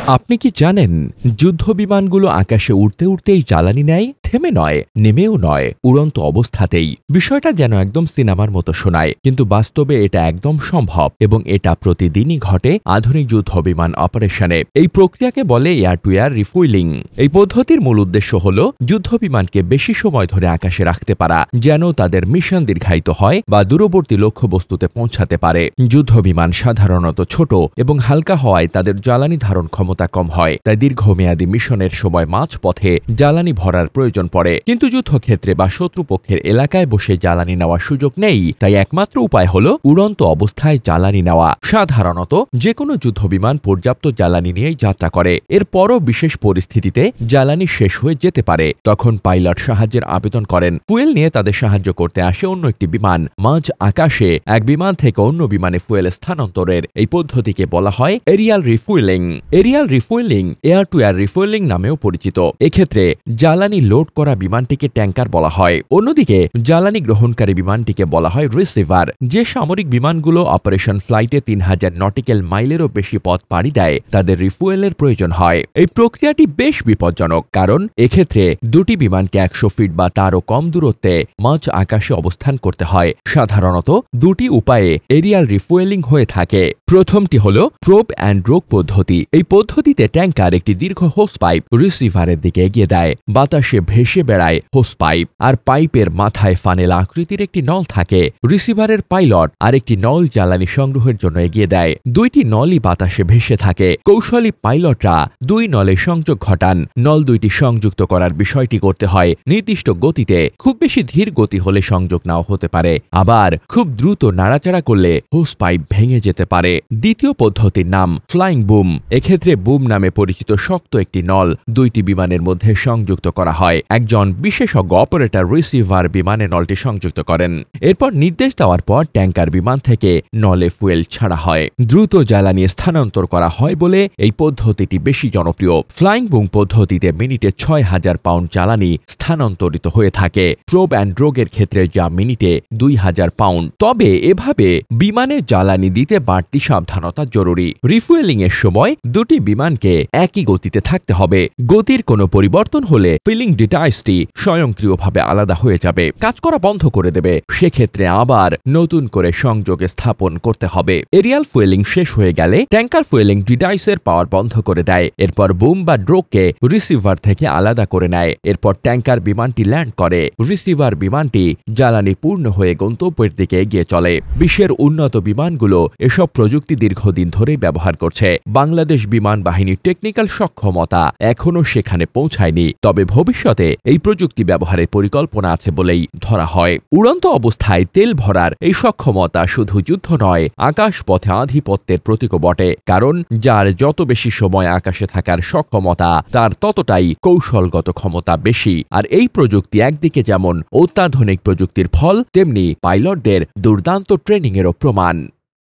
আপনি কি জানেন যুদ্ধ বিমানগুলো আকাশে উড়তে উড়তেই জ্বালানি নেয়, থেমে নয়, নেমেও নয়, উড়ন্ত অবস্থাতেই। বিষয়টা যেন একদম সিনেমার মতো শোনায়, কিন্তু বাস্তবে এটা একদম সম্ভব এবং এটা প্রতিদিনই ঘটে আধুনিক যুদ্ধ বিমান অপারেশনে। এই প্রক্রিয়াকে বলে এয়ার টু এয়ার রিফুয়েলিং। এই পদ্ধতির মূল উদ্দেশ্য হল যুদ্ধ বিমানকে বেশি সময় ধরে আকাশে রাখতে পারা, যেন তাদের মিশন দীর্ঘায়িত হয় বা দূরবর্তী লক্ষ্যবস্তুতে পৌঁছাতে পারে। যুদ্ধ বিমান সাধারণত ছোট এবং হালকা হওয়ায় তাদের জ্বালানি ধারণ ক্ষমতা কম হয়, তাই দীর্ঘমেয়াদী মিশনের সময় মাঝপথে জ্বালানি ভরার প্রয়োজন পড়ে। কিন্তু যুদ্ধক্ষেত্রে বা শত্রুপক্ষের এলাকায় বসে জ্বালানি নেওয়ার সুযোগ নেই, তাই একমাত্র উপায় হল উড়ন্ত অবস্থায় জ্বালানি নেওয়া। সাধারণত যে কোনো যুদ্ধ বিমান পর্যাপ্ত জ্বালানি নিয়েই যাত্রা করে। এরপরও বিশেষ পরিস্থিতিতে জ্বালানি শেষ হয়ে যেতে পারে, তখন পাইলট সাহায্যের আবেদন করেন। ফুয়েল নিয়ে তাদের সাহায্য করতে আসে অন্য একটি বিমান। মাঝ আকাশে এক বিমান থেকে অন্য বিমানে ফুয়েল স্থানান্তরের এই পদ্ধতিকে বলা হয় aerial refuelling. Aerial refuelling air to air refuelling নামেও পরিচিত। এক্ষেত্রে জ্বালানি লোড করা বিমানটিকে ট্যাঙ্কার বলা হয়, অন্যদিকে জ্বালানি গ্রহণকারী বিমানটিকে বলা হয় রিসিভার। যে সামরিক বিমানগুলো অপারেশন ফ্লাইটে 3000 নটিক্যাল মাইলেরও বেশি পথ পাড়ি দেয়, তাদের রিফুয়েলের প্রয়োজন হয়। এই প্রক্রিয়াটি বেশ বিপজ্জনক, কারণ এক্ষেত্রে দুটি বিমানকে 100 ফিট বা তারও কম দূরত্বে মাঝ আকাশে অবস্থান করতে হয়। সাধারণত দুটি উপায়ে এরিয়াল রিফুয়েলিং হয়ে থাকে। প্রথমটি হল প্রোব অ্যান্ড ড্রোগ পদ্ধতি। এই পদ্ধতিতে ট্যাঙ্কার একটি দীর্ঘ হোস পাইপ রিসিভারের দিকে এগিয়ে দেয়। বাতাসে ভেসে বেড়ায় হোস পাইপ, আর পাইপের মাথায় ফানেল আকৃতির একটি নল থাকে। রিসিভারের পাইলট আরেকটি নল জ্বালানি সংগ্রহের জন্য এগিয়ে দেয়। দুইটি নলই বাতাসে ভেসে থাকে। কৌশলী পাইলটরা দুই নলে সংযোগ ঘটান। নল দুইটি সংযুক্ত করার বিষয়টি করতে হয় নির্দিষ্ট গতিতে। খুব বেশি ধীর গতি হলে সংযোগ নাও হতে পারে, আবার খুব দ্রুত নাড়াচাড়া করলে হোস পাইপ ভেঙে যেতে পারে। দ্বিতীয় পদ্ধতির নাম ফ্লাইং বুম। এক্ষেত্রে বুম নামে পরিচিত শক্ত একটি নল দুইটি বিমানের মধ্যে সংযুক্ত করা হয়। একজন বিশেষজ্ঞ অপারেটর রিসিভার বিমানে নলটি সংযুক্ত করেন। এরপর নির্দেশ দেওয়ার পর ট্যাঙ্কার বিমান থেকে নলে ফুয়েল ছাড়া হয়। দ্রুত জ্বালানি স্থানান্তর করা হয় বলে এই পদ্ধতিটি বেশি জনপ্রিয়। ফ্লাইং বুম পদ্ধতিতে মিনিটে 6000 পাউন্ড জ্বালানি স্থানান্তরিত হয়ে থাকে। প্রোব অ্যান্ড ড্রোগের ক্ষেত্রে যা মিনিটে 2000 পাউন্ড। তবে এভাবে বিমানে জ্বালানি দিতে বাড়তি সাবধানতা জরুরি। রিফুয়েলিং এর সময় দুটি বিমানকে একই গতিতে থাকতে হবে। গতির কোনো পরিবর্তন হলে ফিলিং ডিভাইসটি স্বয়ংক্রিয়ভাবে আলাদা হয়ে যাবে, কাজ করা বন্ধ করে দেবে। সেক্ষেত্রে আবার নতুন করে সংযোগ স্থাপন করতে হবে। এরিয়াল ফুয়েলিং শেষ হয়ে গেলে ট্যাঙ্কার ফুয়েলিং ডিভাইসের পাওয়ার বন্ধ করে দেয়। এরপর বুম বা ড্রোগকে রিসিভার থেকে আলাদা করে নেয়। এরপর ট্যাঙ্কার বিমানটি ল্যান্ড করে। রিসিভার বিমানটি জ্বালানি পূর্ণ হয়ে গন্তব্যের দিকে এগিয়ে চলে। বিশ্বের উন্নত বিমানগুলো এসব প্রযুক্তি দীর্ঘদিন ধরে ব্যবহার করছে। বাংলাদেশ বিমান বাহিনীর টেকনিক্যাল সক্ষমতা এখনও সেখানে পৌঁছায়নি, তবে ভবিষ্যতে এই প্রযুক্তি ব্যবহারের পরিকল্পনা আছে বলেই ধরা হয়। উড়ন্ত অবস্থায় তেল ভরার এই সক্ষমতা শুধু যুদ্ধ নয়, আকাশপথে আধিপত্যের প্রতীকও বটে। কারণ যার যত বেশি সময় আকাশে থাকার সক্ষমতা, তার ততটাই কৌশলগত ক্ষমতা বেশি। আর এই প্রযুক্তি একদিকে যেমন অত্যাধুনিক প্রযুক্তির ফল, তেমনি পাইলটদের দুর্দান্ত ট্রেনিংয়েরও প্রমাণ।